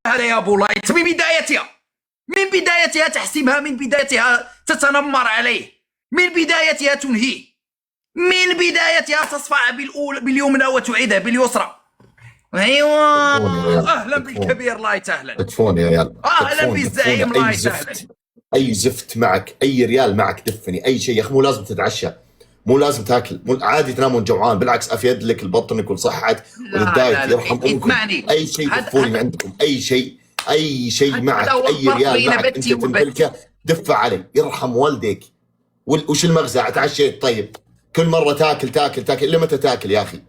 هذا يا بولايت من بدايتها تحسبها، من بدايتها تتنمر عليه، من بدايتها تنهيه، من بدايتها تصفع باليمنى وتعيدها باليسرى. ايوا تكفون يا عيال، اهلا تكفون بالكبير لايت، اهلا تكفون يا عيال، اهلا تكفون بالزعيم اي لايت، اهلا. زفت، اي زفت معك، اي ريال معك دفني، اي شيء يا اخي. مو لازم تتعشى، مو لازم تاكل، مو عادي تنام جوعان، بالعكس افيد لك لبطنك ولصحتك لا وللدايت، لا لا يرحم امكم. اسمعني، اي شيء دفوني من هذا عندكم، اي شيء، اي شيء هذا معك، هو اي الفرق ريال بين معك انت بتي وبتي. تمتلكه دفع علي، يرحم والديك. وش المغزى؟ اتعشيت طيب، كل مره تاكل تاكل تاكل، الى متى تاكل يا اخي؟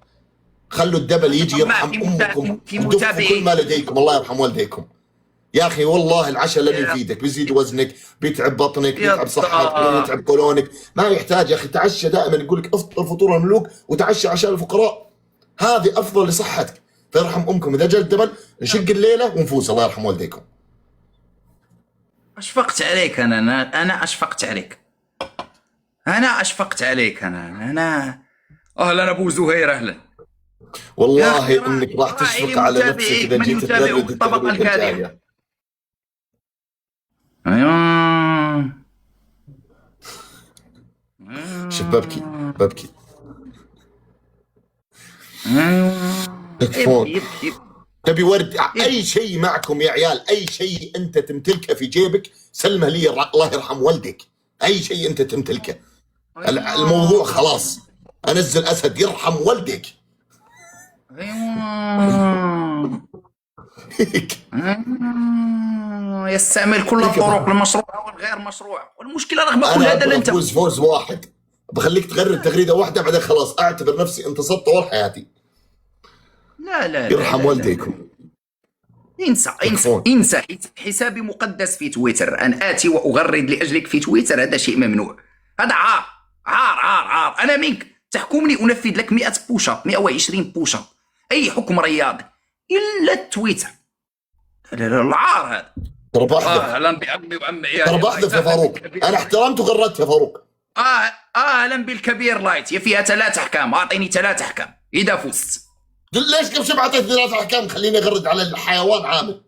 خلوا الدبل يجي طماع يرحم امكم، في ودفوا كل متابعين. ما لديكم، الله يرحم والديكم. يا اخي والله العشاء لن يا يفيدك، بيزيد وزنك، بيتعب بطنك، يا بيتعب صحتك، بيتعب قولونك. ما يحتاج يا اخي. تعشى دائما، يقول لك افطر فطور الملوك وتعشى عشاء الفقراء، هذه افضل لصحتك. فيرحم امكم، اذا جاء الدبل نشق الليله ونفوز، الله يرحم والديكم. اشفقت عليك انا اشفقت عليك، انا اشفقت عليك، انا اهلا ابو زهير، اهلا. يا اخي والله انك راح راعي تشفق على نفسك متابعيك، اذا من جيت يتابعك تغرد الطبقه التغريده الكادحه. الجايه. ايوه شوف ببكي، ببكي. ايوه تكفون. يبكي يبكي تبي ورد؟ يبكي. اي شيء معكم يا عيال، اي شيء انت تمتلكه في جيبك سلمه لي، الله يرحم والدك. اي شيء انت تمتلكه، الموضوع خلاص. انزل اسد يرحم والدك. ايوه يستعمل كل الطرق المشروعه والغير مشروعه، والمشكله رغم كل انا هذا ابغى لن تفوز. افوز فوز واحد، بخليك تغرد تغريده واحده، بعدين خلاص اعتبر نفسي انتصرت طول حياتي. لا لا لا يرحم لا لا, والديكم. انسى انسى تكفون. انسى. حسابي مقدس في تويتر، ان اتي واغرد لاجلك في تويتر هذا شيء ممنوع. هذا عار عار عار عار. انا منك تحكمني انفذ لك 100 بوشة 120 بوشة، اي حكم رياضي، الا التويتر. لا لا العار هذا. ترى بحذف، اهلا بعمي وعم عيالي. ترى بحذف يا فاروق، انا احترمت وغردت يا فاروق. اهلا بالكبير لايت، يا فيها 3 احكام، اعطيني 3 احكام اذا فزت. ليش قبل شوي اعطيت 3 احكام خليني اغرد على الحيوان عامل؟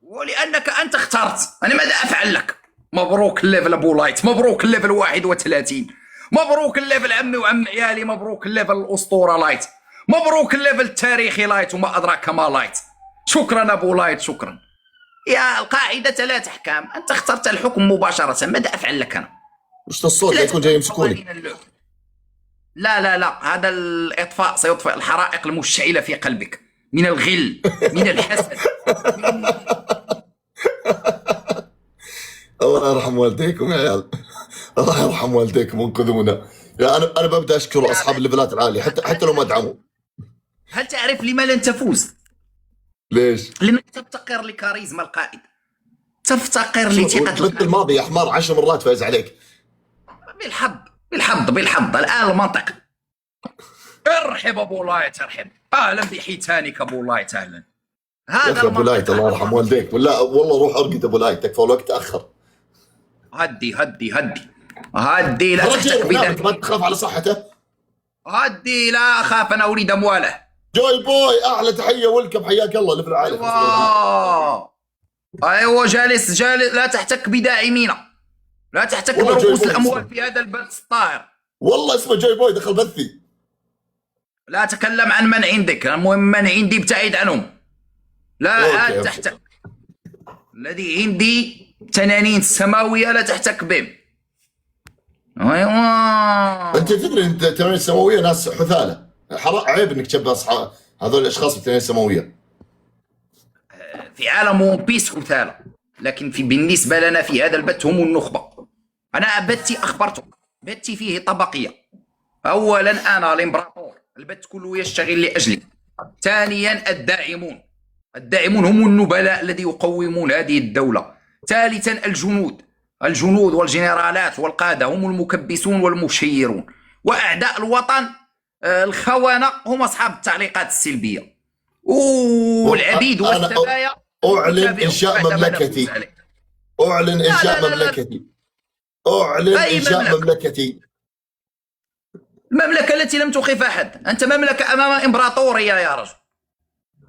ولانك انت اخترت، انا ماذا افعل لك؟ مبروك الليفل ابو لايت، مبروك الليفل 31، مبروك الليفل عمي وعم عيالي، مبروك الليفل الاسطوره لايت، مبروك الليفل التاريخي لايت، وما ادراك ما لايت. شكرا ابو لايت، شكرا. يا القاعده 3 احكام، انت اخترت الحكم مباشره، ماذا افعل لك انا؟ وش الصوت يكون جاي يمسكوني؟ لا لا لا، هذا الاطفاء سيطفئ الحرائق المشتعله في قلبك من الغل، من الحسد. الله يرحم والديكم يا عيال، الله يرحم والديكم وانقذونا. يا انا ببدا اشكر اصحاب الليفلات العاليه، حتى لو ما دعموا. هل تعرف لما لن تفوز؟ ليش؟ لانك تفتقر لكاريزما القائد، تفتقر لثقه مثل القائد. الماضي يا حمار، 10 مرات فايز عليك. بالحظ بالحظ بالحظ. الان المنطق. ارحب ابو لايت، ارحب، اهلا بحيتانك ابو لايت، اهلا. يا هذا اخي ابو لايت الله يرحم والديك، والله روح ارقد ابو لايت، تكفى الوقت تاخر. هدي هدي هدي هدي، لا تحتك ما بدم. تخاف على صحته. هدي، لا اخاف، انا اريد امواله. جوي بوي احلى تحيه، ولكم، حياك الله ليفل عالي. ايوه جالس، لا تحتك بداعمينا، لا تحتك برؤوس الاموال في هذا البث الطاهر. والله اسمه جوي بوي، دخل بثي. لا تكلم عن من عندك، المهم من عندي ابتعد عنهم، لا تحتك. الذي عندي تنانين سماويه لا تحتك بهم. ايوه انت تدري انت التنانين السماويه ناس حثاله، عيب انك تشبه اصحاب هذول الاشخاص بالتنانين السماويه. في عالم ون بيس حثاله، لكن بالنسبه لنا في هذا البث هم النخبه. انا بثي اخبرتك، بثي فيه طبقيه. اولا انا الامبراطور، البث كله يشتغل لاجلي. ثانيا الداعمون هم النبلاء الذي يقومون هذه الدوله. ثالثا الجنود والجنرالات والقاده هم المكبسون والمشيرون. واعداء الوطن الخونه هم اصحاب التعليقات السلبيه، والعبيد والسبايا. اعلن انشاء مملكتي، اعلن انشاء مملكتي، اعلن انشاء مملكتي. المملكه التي لم تخف احد، انت مملكه امام امبراطوريه يا رجل.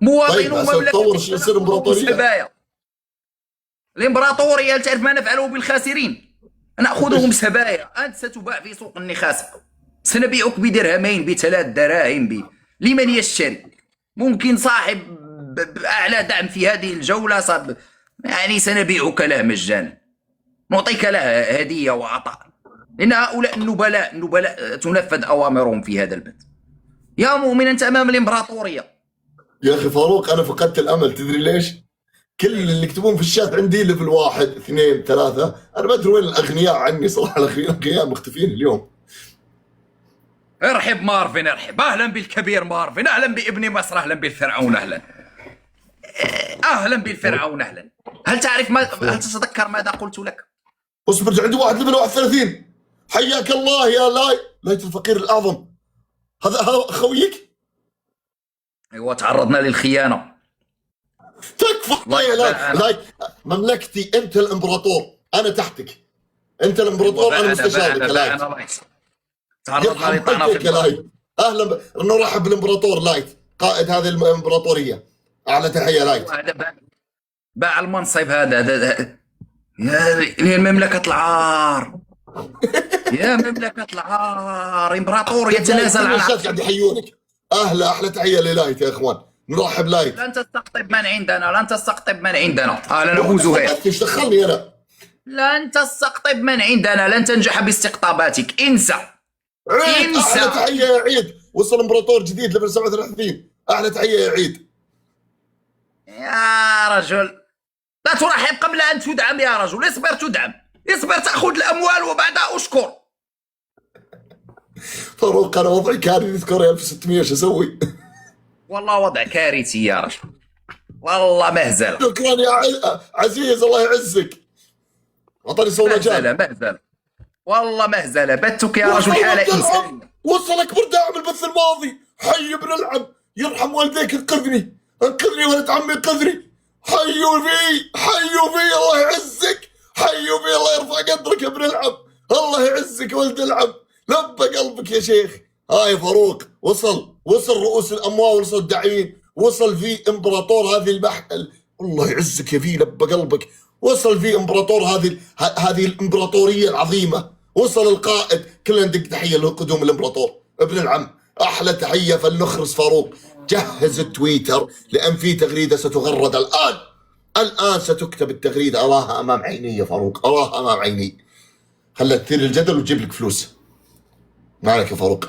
مواطنو طيب هسه تطور شو يصير امبراطوريه؟ سبايا. الامبراطوريه هل تعرف ما نفعله بالخاسرين؟ ناخذهم سبايا. انت ستباع في سوق النخاسه، سنبيعك بدرهمين بثلاث دراهم لمن يشتري. ممكن صاحب باعلى دعم في هذه الجوله صاب، يعني سنبيعك له مجانا، نعطيك له هديه وعطاء، لان هؤلاء النبلاء تنفذ اوامرهم في هذا البلد. يا مؤمن انت امام الامبراطوريه. يا اخي فاروق انا فقدت الامل، تدري ليش؟ كل اللي يكتبون في الشات عندي ليفل 1 2 3. انا ما ادري وين الاغنياء عني صراحه، الاغنياء مختفين اليوم. ارحب مارفن، ارحب، اهلا بالكبير مارفن، اهلا بابن مصر، اهلا بالفرعون، اهلا اهلا بالفرعون، اهلا. هل تعرف هل تتذكر ماذا قلت لك؟ اصبر عندي واحد ليفل 31. حياك الله يا لايت الفقير الاعظم. هذا خويك؟ ايوه تعرضنا للخيانه. تكفى يا لايت. مملكتي انت الامبراطور، انا تحتك. انت الامبراطور انا مستشارك يا لايت. تعرضنا لطعنه في لايت. اهلا نرحب بالامبراطور لايت، قائد هذه الامبراطوريه. اعلى تحيه لايت. باع المنصب هذا يا مملكه العار. يا مملكه العار، امبراطور يتنازل عن الشات قاعد يحيونك. احلى تحيه للايت يا اخوان، نرحب لايت. لن تستقطب من عندنا، لن تستقطب من عندنا. اهلا ابو زهير. ايش دخلني انا؟ لن تستقطب من عندنا، لن تنجح باستقطاباتك، انسى. عيد. احلى تحيه يا عيد، وصل امبراطور جديد ليفل 37. احلى تحيه يا عيد. يا رجل لا ترحب قبل ان تدعم يا رجل، اصبر تدعم، اصبر تاخذ الاموال وبعدها اشكر. فاروق انا وضعي كارثي، تذكر 1600 شو اسوي؟ والله وضع كارثي يا رجل، والله مهزله. شكرا يا عزيز، الله يعزك. اعطاني صولجان. مهزله والله مهزله. بتك يا رجل حاله انسانيه. وصل اكبر داعم البث الماضي. حي ابن العم، يرحم والديك، انقذني ولد عمي، انقذني. حيوا في الله يعزك، حيوا في الله يرفع قدرك يا ابن العم، الله يعزك ولد العم، لبى قلبك يا شيخ. هاي فاروق وصل رؤوس الاموال، وصل الداعمين، وصل في امبراطور هذه الله يعزك يا في، لبى قلبك. وصل في امبراطور هذه الامبراطوريه العظيمه، وصل القائد. كلنا ندق تحيه لقدوم الامبراطور ابن العم. احلى تحيه. فلنخرس فاروق، جهز التويتر لان في تغريده ستغرد الان ستكتب التغريده، اراها امام عيني يا فاروق، اراها امام عيني. خلها تثير الجدل وتجيب لك فلوس. ما عليك يا فاروق،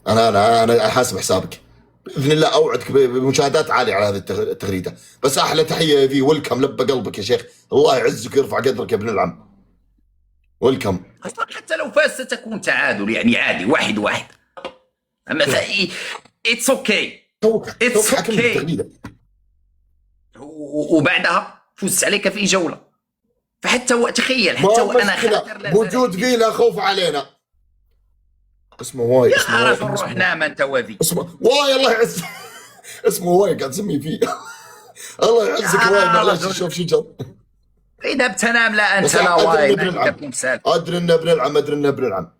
انا حاسب حسابك باذن الله، اوعدك بمشاهدات عاليه على هذه التغريده. بس احلى تحيه يا في، ويلكم، لبى قلبك يا شيخ، الله يعزك ويرفع قدرك يا ابن العم. ويلكم. حتى لو فاز ستكون تعادل، يعني عادي، 1-1. اما اتس اوكي، اتس اوكي. وبعدها فزت عليك في جوله، فحتى تخيل، حتى وانا خاسر وجود في لا خوف علينا. اسمه واي، يا رجل روح نام انت وفي. اسمه واي، الله يعزك. اسمه واي قاعد تسمي فيه. الله يعزك واي، معلش شوف شجر. اذا بتنام لا انت لا واي، ما عندكم سالفه. ادري انه ابن العم.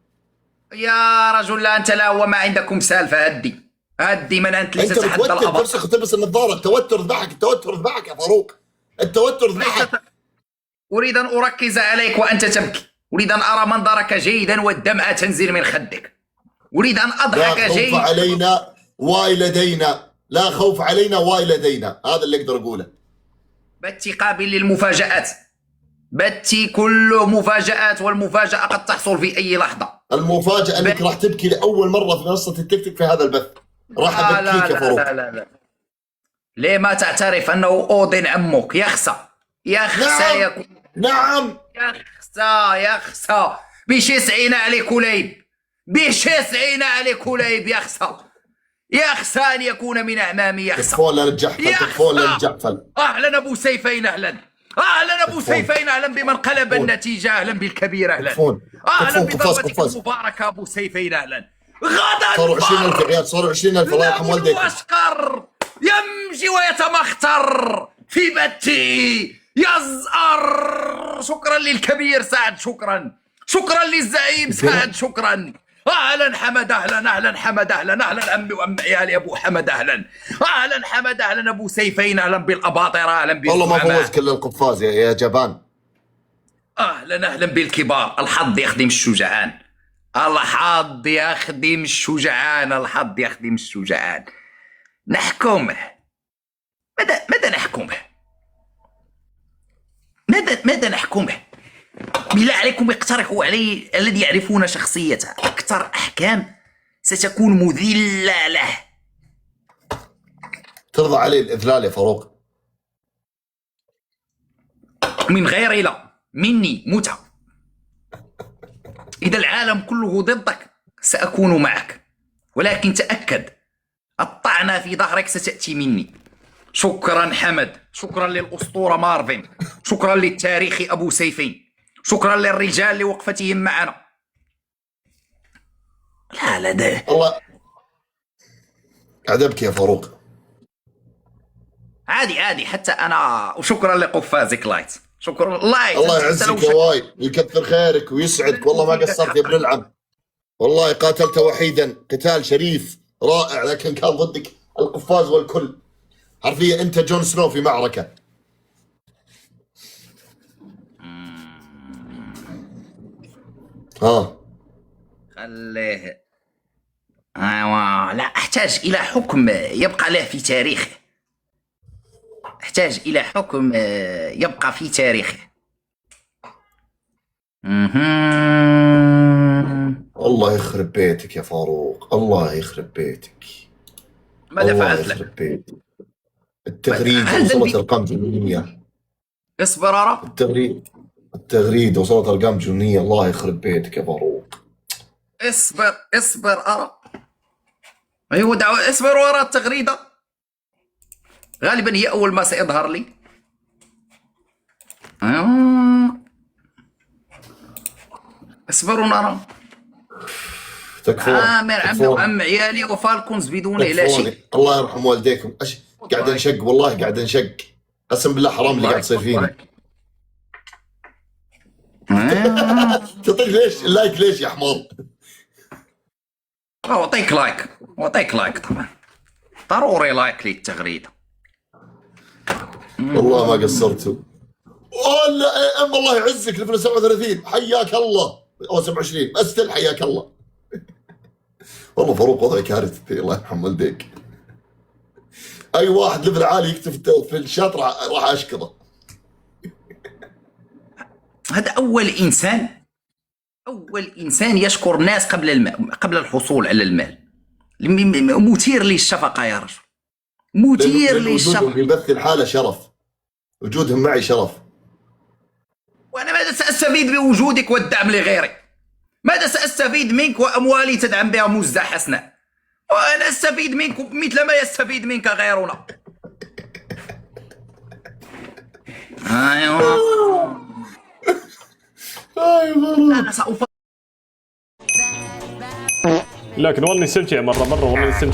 يا رجل لا انت لا هو، ما عندكم سالفه. هدي من انت اللي تتحدى الابطال. ترسخ تلبس النظاره. التوتر ذبحك يا فاروق، التوتر ذبحك. اريد ان اركز عليك وانت تبكي، اريد ان ارى منظرك جيدا والدمعه تنزل من خدك، اريد ان اضحك جيدا. لا خوف علينا واي لدينا، لا خوف علينا واي لدينا، هذا اللي اقدر اقوله. بتي قابل للمفاجآت، بتي كله مفاجآت، والمفاجأة قد تحصل في أي لحظة. المفاجأة أنك راح تبكي لأول مرة في منصة التيك توك في هذا البث. راح أبكيك يا فاروق. لا. ليه ما تعترف أنه أودن عمك؟ يخسى نعم. يخسى بيش يسعين على كليب، يخسى أن يكون من أمامي. يخسى. تكفون للجحفل. أهلا أبو سيفين، أهلا أبو سيفين، أهلا بمن قلب النتيجة، أهلا بالكبير، أهلا بضربتك المباركة أبو سيفين، أهلا. غدا صاروا 20,000 ريال، صاروا 20,000. الله يرحم والديك. أشقر يمشي ويتمخطر في بتي يزأر. شكرا للكبير سعد، شكرا للزعيم سعد، شكرا. اهلا حمد، اهلا حمد، اهلا عمي وعم عيالي ابو حمد، اهلا حمد، اهلا ابو سيفين، اهلا بالاباطره، اهلا والله ما بالزعماء، فوز كل القفاز يا جبان. اهلا بالكبار. الحظ يخدم الشجعان، الحظ يخدم الشجعان، الحظ يخدم الشجعان. نحكمه. ماذا نحكمه؟ ماذا نحكمه؟ بالله عليكم اقترحوا علي الذي يعرفون شخصيته أكثر أحكام ستكون مذلة له. ترضى عليه الإذلال يا فاروق؟ من غير لا مني متى. إذا العالم كله ضدك سأكون معك، ولكن تأكد الطعنة في ظهرك ستأتي مني. شكرا حمد، شكرا للأسطورة مارفن، شكرا للتاريخ أبو سيفين، شكرا للرجال لوقفتهم معنا. لا ده الله قاعد أبكي يا فاروق. عادي حتى أنا. وشكرا لقفازك لايت، شكرا لايت. الله يعزك يا واي ويكثر خيرك ويسعدك، والله ما قصرت يا ابن العم، والله قاتلت وحيدا قتال شريف رائع، لكن كان ضدك القفاز والكل، حرفيا أنت جون سنو في معركة. ها خليه. أيوة، لا أحتاج إلى حكم يبقى له في تاريخه، أحتاج إلى حكم يبقى في تاريخه. الله يخرب بيتك يا فاروق، الله يخرب بيتك. ماذا الله فعلت يخرب لك؟ بيتك. التغريد هل وصلت ذنبي؟ أرقام جنونية. اصبر أرى. التغريد وصلت أرقام جنونية، الله يخرب بيتك يا فاروق. اصبر أرى. أيوة دعوة، اصبر وراء التغريدة. غالبا هي أول ما سيظهر لي. اصبروا نرى. تكفون عامر عمي تكفون وعم عيالي وفالكونز بدون لا شيء. تكفوني. الله يرحم والديكم. قاعد انشق، والله قاعد انشق، قسم بالله حرام اللي قاعد تصير فيني. تعطيك ليش اللايك ليش يا حمار؟ اعطيك لايك طبعا، ضروري لايك للتغريده. والله ما قصرتوا. والله ام الله يعزك لفل 37 حياك الله، او 27 استل حياك الله. والله فاروق وضعي كارثي، الله يرحم والديك. اي واحد ليفل عالي يكتب في الشات راح اشكره. هذا اول انسان يشكر الناس قبل الحصول على المال. مثير للشفقه يا رجل، مثير للشفقه. وجودهم في بث الحاله شرف، وجودهم معي شرف. وانا ماذا ساستفيد بوجودك والدعم لغيري؟ ماذا ساستفيد منك واموالي تدعم بها مزة حسناء؟ وانا استفيد منك مثل ما يستفيد منك غيرنا. ايوه انا سأفضل. لكن والله نستمتع مرة والله نستمتع.